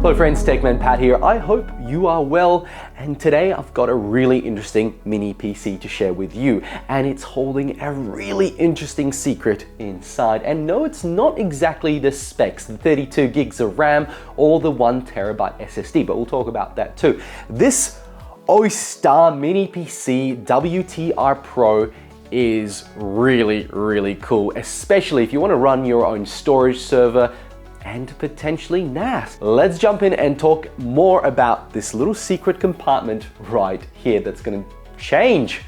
Hello friends, TechManPat here. I hope you are well, and today I've got a really interesting mini PC to share with you, and it's holding a really interesting secret inside. And no, it's not exactly the specs, the 32 gigs of RAM or the 1TB SSD, but we'll talk about that too. This AOOSTAR Mini PC WTR Pro is really cool, especially if you want to run your own storage server and potentially NAS. Let's jump in and talk more about this little secret compartment right here that's going to change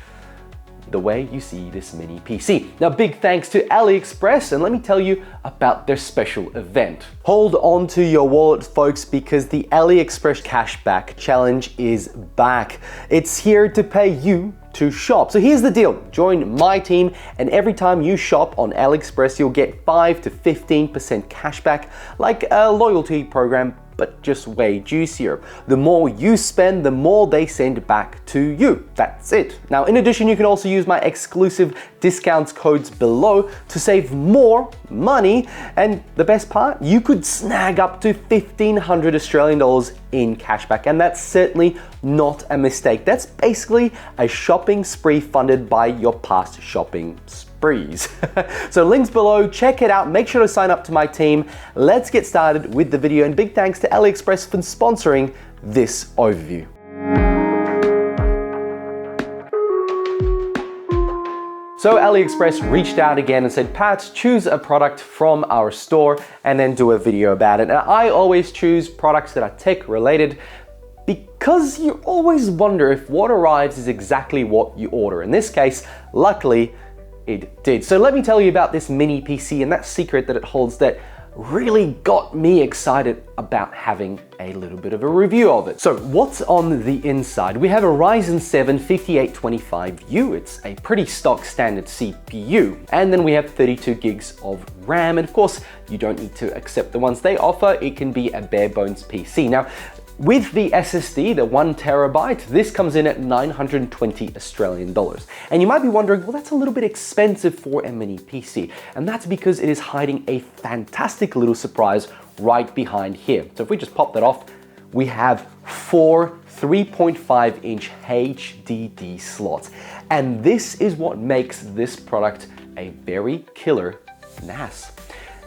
the way you see this mini PC. Now, big thanks to AliExpress, and let me tell you about their special event. Hold on to your wallet, folks, because the AliExpress Cashback Challenge is back. It's here to pay you to shop. So here's the deal. Join my team, and every time you shop on AliExpress, you'll get 5 to 15% cashback, like a loyalty program, but just way juicier. The more you spend, the more they send back to you. That's it. Now, in addition, you can also use my exclusive discounts codes below to save more money. And the best part, you could snag up to 1,500 Australian dollars in cashback. And that's certainly not a mistake. That's basically a shopping spree funded by your past shopping sprees. So links below, check it out. Make sure to sign up to my team. Let's get started with the video, and big thanks to AliExpress for sponsoring this overview. So AliExpress reached out again and said, Pat, choose a product from our store and then do a video about it. And I always choose products that are tech related, because you always wonder if what arrives is exactly what you order. In this case, luckily, it did. So let me tell you about this mini PC and that secret that it holds that really got me excited about having a little bit of a review of it. So what's on the inside? We have a Ryzen 7 5825U. It's a pretty stock standard CPU. And then we have 32 gigs of RAM. And of course, you don't need to accept the ones they offer. It can be a bare bones PC. Now, with the SSD, the 1TB, this comes in at 920 Australian dollars. And you might be wondering, well, that's a little bit expensive for a mini PC. And that's because it is hiding a fantastic little surprise right behind here. So if we just pop that off, we have 4 3.5-inch HDD slots. And this is what makes this product a very killer NAS.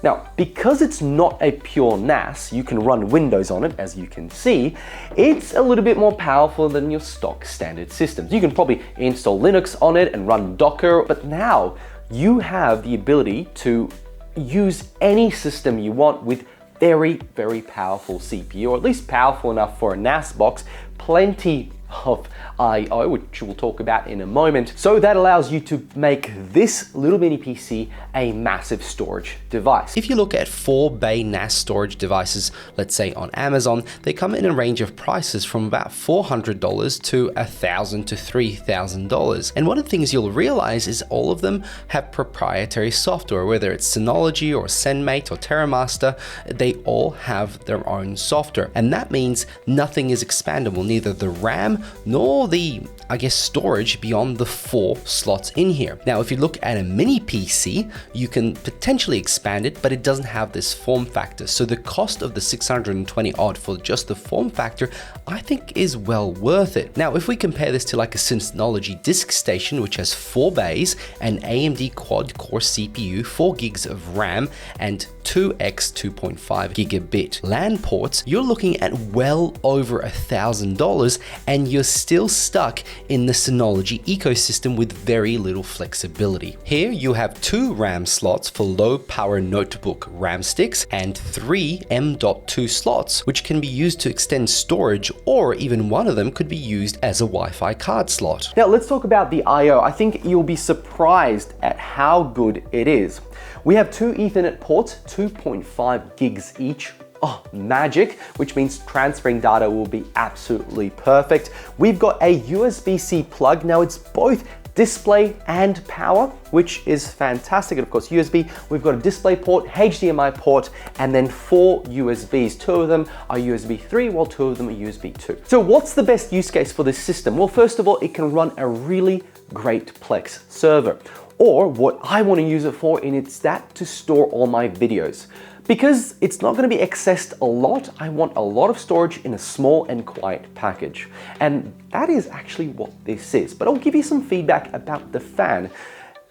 Now, because it's not a pure NAS, you can run Windows on it, as you can see. It's a little bit more powerful than your stock standard systems. You can probably install Linux on it and run Docker, but now you have the ability to use any system you want with very powerful CPU, or at least powerful enough for a NAS box, plenty of I/O, which we'll talk about in a moment. So that allows you to make this little mini PC a massive storage device. If you look at 4-bay NAS storage devices, let's say on Amazon, they come in a range of prices from about $400 to $1,000 to $3,000. And one of the things you'll realize is all of them have proprietary software, whether it's Synology or ZenMate or TerraMaster, they all have their own software. And that means nothing is expandable, neither the RAM nor the, storage beyond the 4 slots in here. Now, if you look at a mini PC, you can potentially expand it, but it doesn't have this form factor. So the cost of the 620 odd for just the form factor, I think is well worth it. Now, if we compare this to like a Synology disk station, which has 4 bays, an AMD quad core CPU, 4 gigs of RAM, and 2x 2.5 gigabit LAN ports, you're looking at well over $1,000, and you're still stuck in the Synology ecosystem with very little flexibility. Here you have 2 RAM slots for low power notebook RAM sticks and 3 M.2 slots, which can be used to extend storage, or even one of them could be used as a Wi-Fi card slot. Now let's talk about the I/O. I think you'll be surprised at how good it is. We have 2 Ethernet ports, 2.5 gigs each. Oh, magic, which means transferring data will be absolutely perfect. We've got a USB-C plug. Now it's both display and power, which is fantastic. And of course, USB, we've got a display port, HDMI port, and then 4 USBs. 2 of them are USB 3, while 2 of them are USB 2. So what's the best use case for this system? Well, first of all, it can run a really great Plex server. Or what I want to use it for, and it's that to store all my videos. Because it's not going to be accessed a lot, I want a lot of storage in a small and quiet package. And that is actually what this is. But I'll give you some feedback about the fan.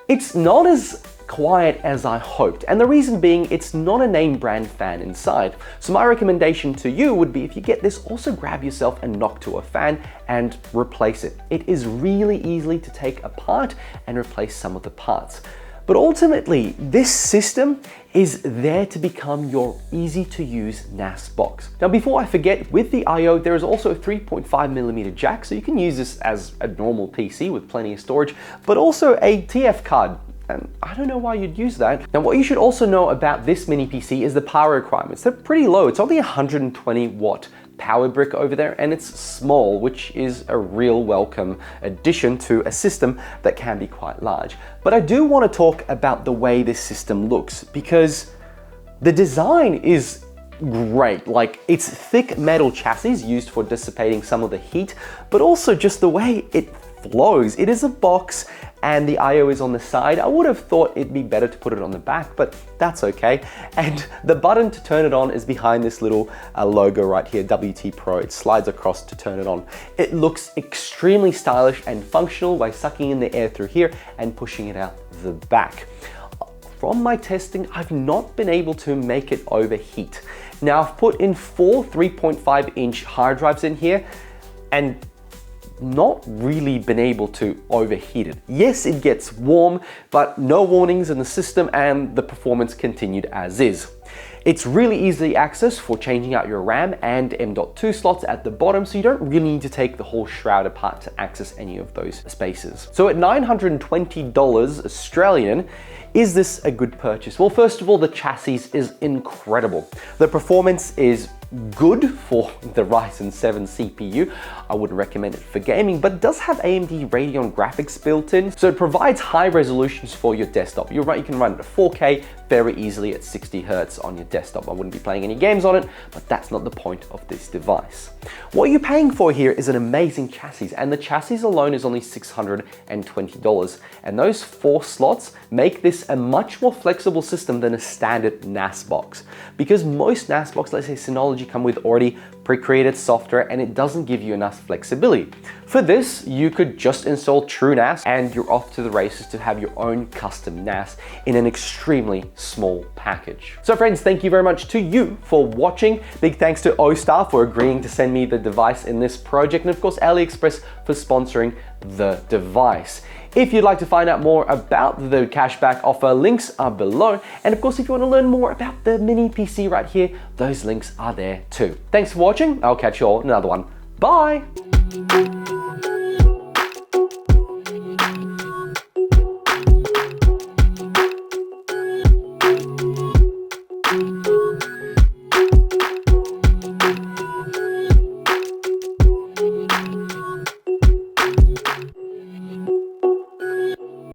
It's not as quiet as I hoped, and the reason being it's not a name brand fan inside. So my recommendation to you would be, if you get this, also grab yourself a Noctua fan and replace it. It is really easy to take apart and replace some of the parts. But ultimately, this system is there to become your easy to use NAS box. Now, before I forget, with the I/O, there is also a 3.5mm jack, so you can use this as a normal PC with plenty of storage, but also a TF card. And I don't know why you'd use that. Now, what you should also know about this mini PC is the power requirements. They're pretty low. It's only 120 watt power brick over there, and it's small, which is a real welcome addition to a system that can be quite large. But I do want to talk about the way this system looks, because the design is great. Like, it's thick metal chassis used for dissipating some of the heat, but also just the way it flows. It is a box and the I/O is on the side. I would have thought it'd be better to put it on the back, but that's okay. And the button to turn it on is behind this little logo right here, WT Pro. It slides across to turn it on. It looks extremely stylish and functional by sucking in the air through here and pushing it out the back. From my testing, I've not been able to make it overheat. Now, I've put in 4 3.5-inch hard drives in here and not really been able to overheat it. Yes, it gets warm, but no warnings in the system and the performance continued as is. It's really easily accessed for changing out your RAM and M.2 slots at the bottom, so you don't really need to take the whole shroud apart to access any of those spaces. So at $920 Australian, is this a good purchase? Well, first of all, the chassis is incredible. The performance is good for the Ryzen 7 CPU. I wouldn't recommend it for gaming, but it does have AMD Radeon graphics built in, so it provides high resolutions for your desktop. You're right, you can run it at 4K very easily at 60 Hertz on your desktop. I wouldn't be playing any games on it, but that's not the point of this device. What you're paying for here is an amazing chassis, and the chassis alone is only $620. And those 4 slots make this a much more flexible system than a standard NAS box. Because most NAS boxes, let's say Synology, come with already pre-created software, and it doesn't give you enough flexibility. For this, you could just install TrueNAS and you're off to the races to have your own custom NAS in an extremely small package. So friends, thank you very much to you for watching. Big thanks to AOOSTAR for agreeing to send me the device in this project, and of course AliExpress for sponsoring the device. If you'd like to find out more about the cashback offer, links are below. And of course, if you want to learn more about the mini PC right here, those links are there too. Thanks for watching. I'll catch you all in another one. Bye.